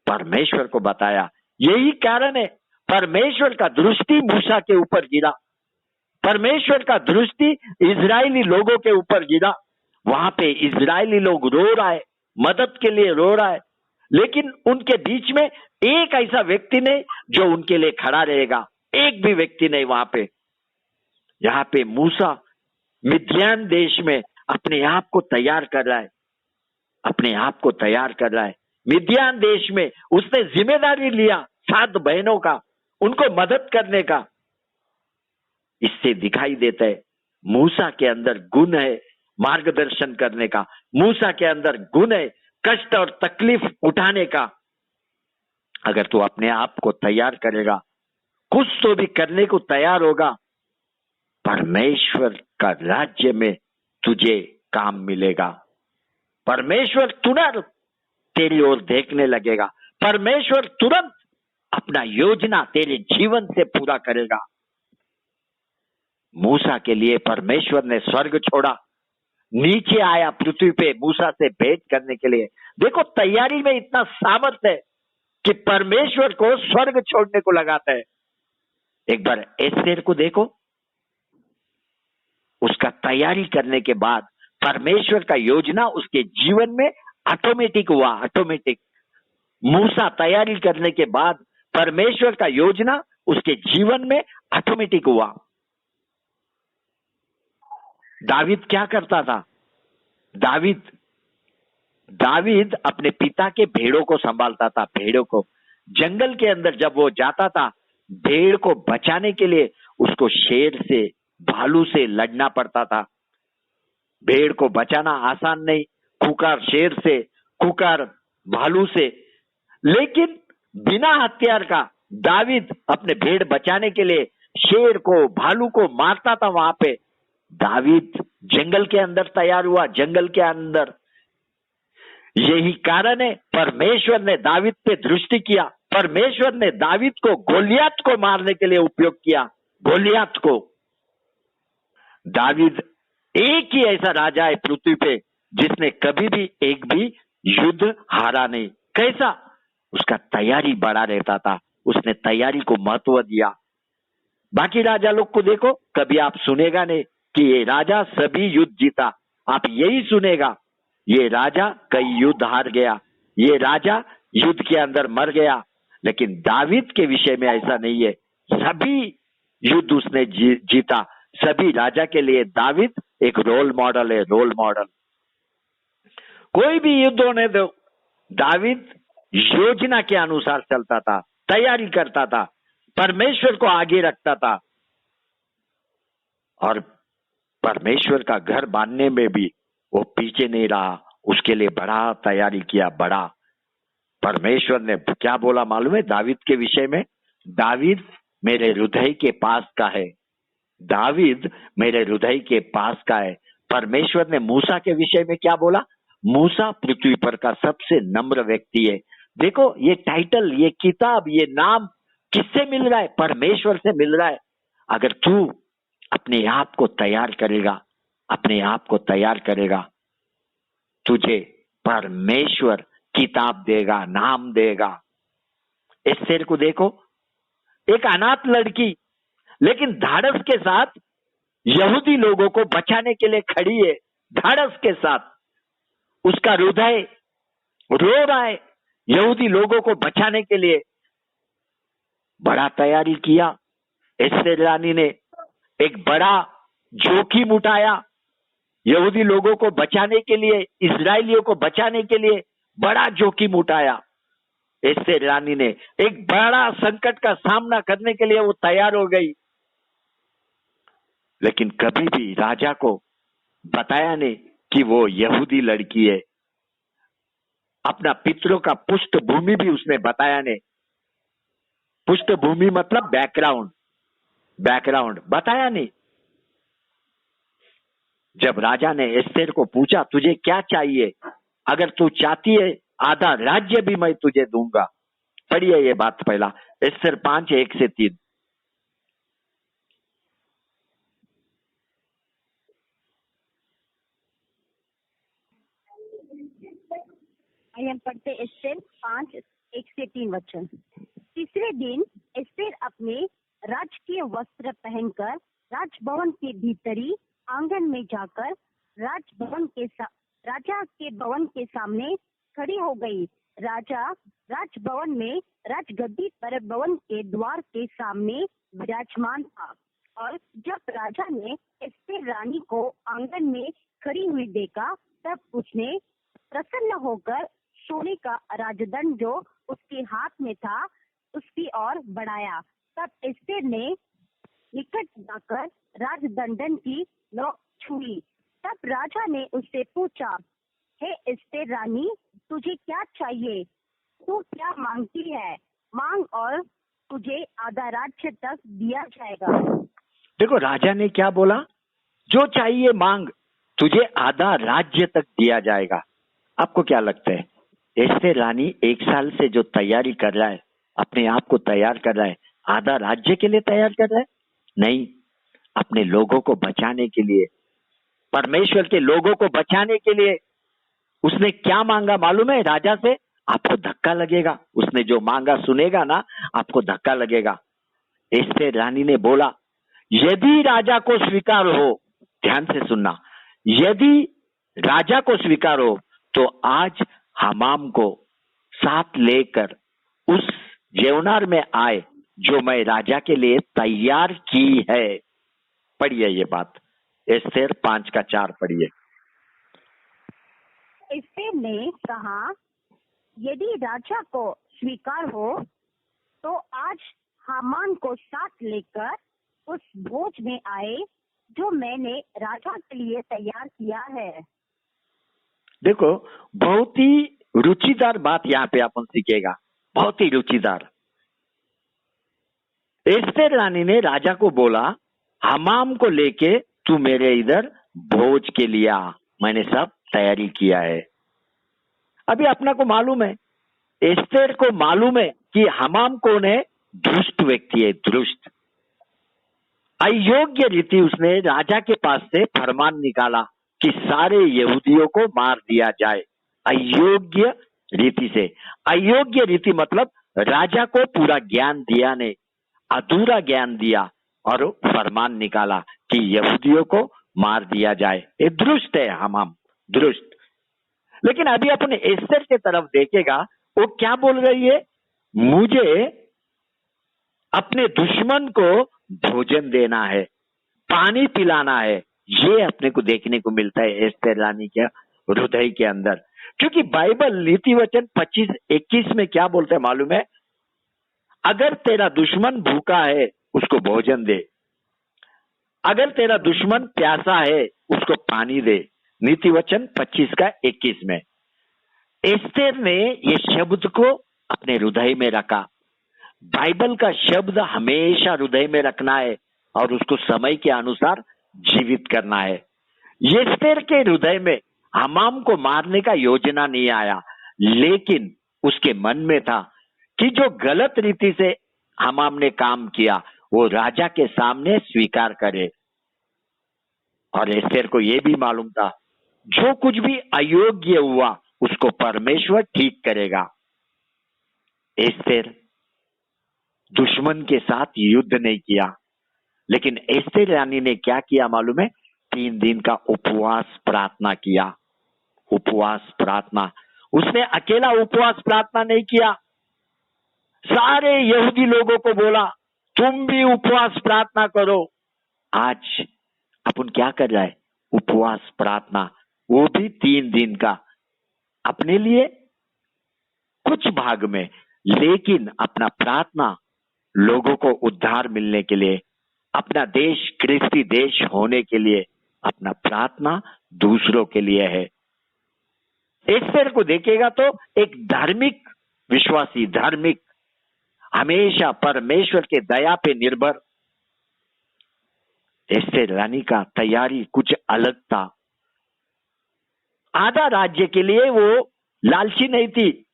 परमेश्वर को बताया। यही कारण है परमेश्वर का दृष्टि मूसा के ऊपर गिरा, परमेश्वर का दृष्टि इजरायली लोगों के ऊपर गिरा। वहां पे इजरायली लोग रो रहा है, मदद के लिए रो रहा है, लेकिन उनके बीच में एक ऐसा व्यक्ति नहीं जो उनके लिए खड़ा रहेगा, एक भी व्यक्ति नहीं वहां पे। यहाँ पे मूसा मिद्यान देश में अपने आप को तैयार कर रहा है, अपने आप को तैयार कर रहा है। मिद्यान देश में उसने जिम्मेदारी लिया 7 बहनों का, उनको मदद करने का। इससे दिखाई देता है मूसा के अंदर गुण है मार्गदर्शन करने का, मूसा के अंदर गुण है कष्ट और तकलीफ उठाने का। अगर तू अपने आप को तैयार करेगा, कुछ तो भी करने को तैयार होगा, परमेश्वर का राज्य में तुझे काम मिलेगा। परमेश्वर तुरंत तेरी ओर देखने लगेगा, परमेश्वर तुरंत अपना योजना तेरे जीवन से पूरा करेगा। मूसा के लिए परमेश्वर ने स्वर्ग छोड़ा, नीचे आया पृथ्वी पे मूसा से भेंट करने के लिए। देखो, तैयारी में इतना सामर्थ्य है कि परमेश्वर को स्वर्ग छोड़ने को लगाता है। एक बार एस्तेर को देखो, उसका तैयारी करने के बाद परमेश्वर का योजना उसके जीवन में ऑटोमेटिक हुआ, ऑटोमेटिक। मूसा तैयारी करने के बाद परमेश्वर का योजना उसके जीवन में ऑटोमेटिक हुआ। दावीद क्या करता था? दावीद अपने पिता के भेड़ों को संभालता था, भेड़ों को। जंगल के अंदर जब वो जाता था, भेड़ को बचाने के लिए उसको शेर से, भालू से लड़ना पड़ता था। भेड़ को बचाना आसान नहीं, खुकार शेर से, खुकार भालू से। लेकिन बिना हथियार का दावीद अपने भेड़ बचाने के लिए शेर को, भालू को मारता था वहां पे। दावीद जंगल के अंदर तैयार हुआ, जंगल के अंदर। यही कारण है परमेश्वर ने दावीद पे दृष्टि किया। परमेश्वर ने दावीद को गोलियत को मारने के लिए उपयोग किया। गोलियत को। दावीद एक ही ऐसा राजा है पृथ्वी पे जिसने कभी भी एक भी युद्ध हारा नहीं। कैसा? उसका तैयारी बड़ा रहता था, उसने तैयारी को महत्व दिया। बाकी राजा लोग को देखो, कभी आप सुनेगा नहीं कि ये राजा सभी युद्ध जीता। आप यही सुनेगा, ये राजा कई युद्ध हार गया, ये राजा युद्ध के अंदर मर गया। लेकिन दावीद के विषय में ऐसा नहीं है, सभी युद्ध उसने जीता। सभी राजा के लिए दावीद एक रोल मॉडल है, रोल मॉडल। कोई भी युद्ध होने दो, दावीद योजना के अनुसार चलता था, तैयारी करता था, परमेश्वर को आगे रखता था। और परमेश्वर का घर बांधने में भी वो पीछे नहीं रहा, उसके लिए बड़ा तैयारी किया, बड़ा। परमेश्वर ने क्या बोला मालूम है दावीद के विषय में? दावीद मेरे हृदय के पास का है, दावीद मेरे हृदय के पास का है। परमेश्वर ने मूसा के विषय में क्या बोला? मूसा पृथ्वी पर का सबसे नम्र व्यक्ति है। देखो, ये टाइटल, ये किताब, ये नाम किससे मिल रहा है? परमेश्वर से मिल रहा है। अगर तू अपने आप को तैयार करेगा, अपने आप को तैयार करेगा, तुझे परमेश्वर किताब देगा, नाम देगा। एस्तेर को देखो, एक अनाथ लड़की, लेकिन धाड़स के साथ यहूदी लोगों को बचाने के लिए खड़ी है। धाड़स के साथ उसका हृदय रो रहा है यहूदी लोगों को बचाने के लिए। बड़ा तैयारी किया एस्तेर रानी ने, एक बड़ा जोखिम उठाया यहूदी लोगों को बचाने के लिए, इजरायलियों को बचाने के लिए बड़ा जोखिम उठाया एस्तेर रानी ने। एक बड़ा संकट का सामना करने के लिए वो तैयार हो गई। लेकिन कभी भी राजा को बताया नहीं कि वो यहूदी लड़की है। अपना पितरों का पृष्ठभूमि भी उसने बताया नहीं। पृष्ठभूमि मतलब बैकग्राउंड, बैकग्राउंड बताया नहीं। जब राजा ने एस्तेर को पूछा, तुझे क्या चाहिए? अगर तू चाहती है आधा राज्य भी मैं तुझे दूंगा। पढ़िए ये बात पहला, एस्तेर 5:1-3। हम पढ़ते एस्तेर 5:1-3 वचन। तीसरे दिन एस्तेर अपने राजकीय वस्त्र पहनकर राजभवन के भीतरी आंगन में जाकर राजा के भवन के सामने खड़ी हो गई। राजा राजभवन में राजगद्दी पर भवन के द्वार के सामने विराजमान था। और जब राजा ने एस्तेर रानी को आंगन में खड़ी हुई देखा, तब उसने प्रसन्न होकर सोने का राजदंड जो उसके हाथ में था उसकी ओर बढ़ाया। तब एस्तेर ने निकट जाकर राजदंडन की नोक छुई। तब राजा ने उससे पूछा, हे एस्तेर रानी, तुझे क्या चाहिए? तू क्या मांगती है? मांग और तुझे आधा राज्य तक दिया जाएगा। देखो राजा ने क्या बोला, जो चाहिए मांग, तुझे आधा राज्य तक दिया जाएगा। आपको क्या लगता है एस्तेर रानी 1 साल से जो तैयारी कर रहा है, अपने आप को तैयार कर रहा है, आधा राज्य के लिए तैयार कर रहा है? नहीं, अपने लोगों को बचाने के लिए, परमेश्वर के लोगों को बचाने के लिए उसने क्या मांगा मालूम है राजा से? आपको धक्का लगेगा, उसने जो मांगा सुनेगा ना, आपको धक्का लगेगा। एस्तेर रानी ने बोला, यदि राजा को स्वीकार हो, ध्यान से सुनना, यदि राजा को स्वीकार हो तो आज हमाम को साथ लेकर उस जेवनार में आए जो मैं राजा के लिए तैयार की है। पढ़िए ये बात, एस्तेर 5:4 पढ़िए। एस्तेर ने कहा, यदि राजा को स्वीकार हो तो आज हामान को साथ लेकर उस भोज में आए जो मैंने राजा के लिए तैयार किया है। देखो, बहुत ही रुचिदार बात यहाँ पे अपन सीखेगा, बहुत ही रुचिदार। एस्तेर रानी ने राजा को बोला, हमाम को लेके तू मेरे इधर भोज के लिए आ, मैंने सब तैयारी किया है। अभी अपना को मालूम है, एस्तेर को मालूम है कि हमाम कौन है, दुष्ट व्यक्ति है, दुष्ट। अयोग्य रीति उसने राजा के पास से फरमान निकाला कि सारे यहूदियों को मार दिया जाए। अयोग्य रीति से, अयोग्य रीति मतलब राजा को पूरा ज्ञान दिया नहीं, अधूरा ज्ञान दिया और फरमान निकाला कि यहूदियों को मार दिया जाए। ये दुष्ट है, हमाम दुष्ट। लेकिन अभी अपने एस्तेर के तरफ देखेगा, वो क्या बोल रही है, मुझे अपने दुश्मन को भोजन देना है, पानी पिलाना है। ये अपने को देखने को मिलता है एस्तेर रानी के हृदय के अंदर। क्योंकि बाइबल नीति वचन 25-21 में क्या बोलते हैं मालूम है, अगर तेरा दुश्मन भूखा है उसको भोजन दे, अगर तेरा दुश्मन प्यासा है उसको पानी दे। नीति वचन 25-21 में एस्तेर ने ये शब्द को अपने हृदय में रखा। बाइबल का शब्द हमेशा हृदय में रखना है और उसको समय के अनुसार जीवित करना है। एस्तेर के हृदय में हमाम को मारने का योजना नहीं आया, लेकिन उसके मन में था कि जो गलत रीति से हमाम ने काम किया वो राजा के सामने स्वीकार करे। और एस्तेर को यह भी मालूम था, जो कुछ भी अयोग्य हुआ उसको परमेश्वर ठीक करेगा। एस्तेर दुश्मन के साथ युद्ध नहीं किया, लेकिन एस्तेर रानी ने क्या किया मालूम है, 3 दिन का उपवास प्रार्थना किया। उपवास प्रार्थना, उसने अकेला उपवास प्रार्थना नहीं किया, सारे यहूदी लोगों को बोला तुम भी उपवास प्रार्थना करो। आज अपन क्या कर रहा है, उपवास प्रार्थना, वो भी 3 दिन का, अपने लिए कुछ भाग में, लेकिन अपना प्रार्थना लोगों को उद्धार मिलने के लिए, अपना देश ख्रिस्ती देश होने के लिए, अपना प्रार्थना दूसरों के लिए है। एस्तेर को देखेगा तो एक धार्मिक विश्वासी, धार्मिक, हमेशा परमेश्वर के दया पे निर्भर। एस्तेर रानी का तैयारी कुछ अलग था। आधा राज्य के लिए वो लालची नहीं थी,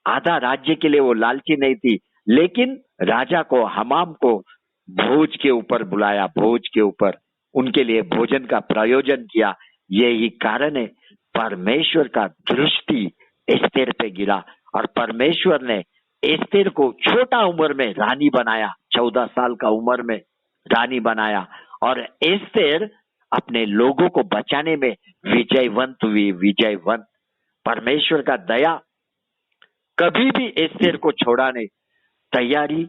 आधा राज्य के लिए वो लालची नहीं थी, लेकिन राजा को, हमाम को भोज के ऊपर बुलाया, भोज के ऊपर उनके लिए भोजन का प्रयोजन किया। यही कारण है परमेश्वर का दृष्टि एस्तेर पे गिरा और परमेश्वर ने एस्तेर को छोटा उम्र में रानी बनाया, 14 साल का उम्र में रानी बनाया। और एस्तेर अपने लोगों को बचाने में विजयवंत हुई, विजयवंत। परमेश्वर का दया कभी भी एस्तेर को छोड़ा नहीं। तैयारी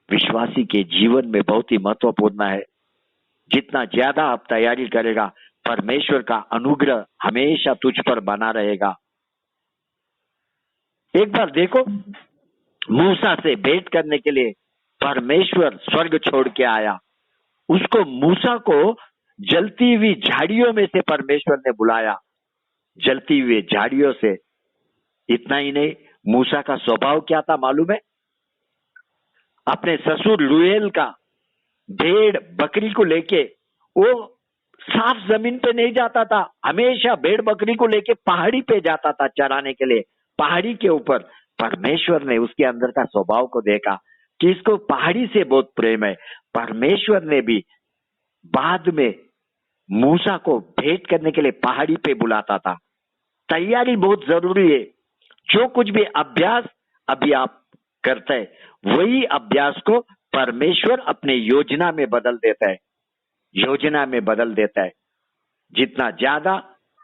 विश्वासी के जीवन में बहुत ही महत्वपूर्ण है। जितना ज्यादा आप तैयारी करेगा, परमेश्वर का अनुग्रह हमेशा तुझ पर बना रहेगा। एक बार देखो, मूसा से भेंट करने के लिए परमेश्वर स्वर्ग छोड़ के आया। उसको, मूसा को जलती हुई झाड़ियों में से परमेश्वर ने बुलाया, जलती हुई झाड़ियों से। इतना ही नहीं, मूसा का स्वभाव क्या था मालूम है, अपने ससुर लुएल का भेड़ बकरी को लेके वो साफ जमीन पे नहीं जाता था, हमेशा भेड़ बकरी को लेके पहाड़ी पे जाता था चराने के लिए। पहाड़ी के ऊपर परमेश्वर ने उसके अंदर का स्वभाव को देखा कि इसको पहाड़ी से बहुत प्रेम है। परमेश्वर ने भी बाद में मूसा को भेंट करने के लिए पहाड़ी पे बुलाता था। तैयारी बहुत जरूरी है। जो कुछ भी अभ्यास अभी आप करते हैं, वही अभ्यास को परमेश्वर अपने योजना में बदल देता है, योजना में बदल देता है। जितना ज्यादा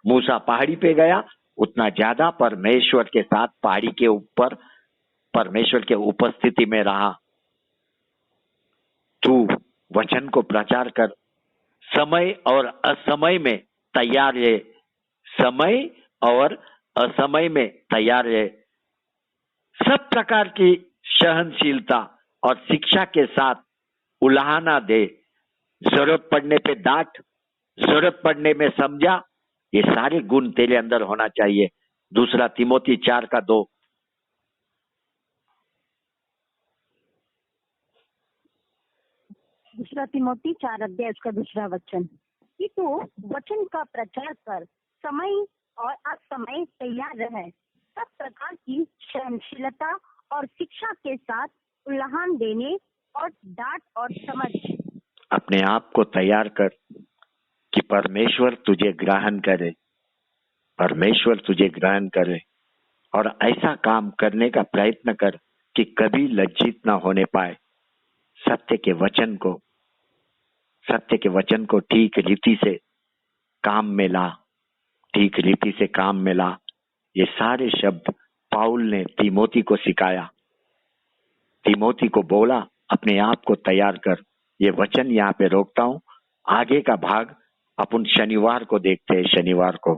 मूसा पहाड़ी पे गया, उतना ज्यादा परमेश्वर के साथ पहाड़ी के ऊपर परमेश्वर के उपस्थिति में रहा। तू वचन को प्रचार कर, समय और असमय में तैयार रहे, समय और असमय में तैयार रहे। सब प्रकार की सहनशीलता और शिक्षा के साथ उलाहना दे। जरूरत पड़ने पे डांट, जरूरत पड़ने में समझा, ये सारे गुण तेरे अंदर होना चाहिए। 2 तिमोथी 4:2। दूसरा तिमोथी 4 अध्याय उसका दूसरा वचन कि तू वचन का प्रचार कर, समय और असमय तैयार रहे, सब प्रकार की सहनशीलता और शिक्षा के साथ उल्लाहन देने और डांट और समझ। अपने आप को तैयार कर कि परमेश्वर तुझे ग्रहण करे, परमेश्वर तुझे ग्रहण करे, और ऐसा काम करने का प्रयत्न कर कि कभी लज्जित ना होने पाए। सत्य के वचन को ठीक रीति से काम में ला, ठीक रीति से काम में ला। ये सारे शब्द पाउल ने तिमोथी को सिखाया। तिमोथी को बोला अपने आप को तैयार कर। ये वचन यहाँ पे रोकता हूँ, आगे का भाग अपन शनिवार को देखते हैं। शनिवार को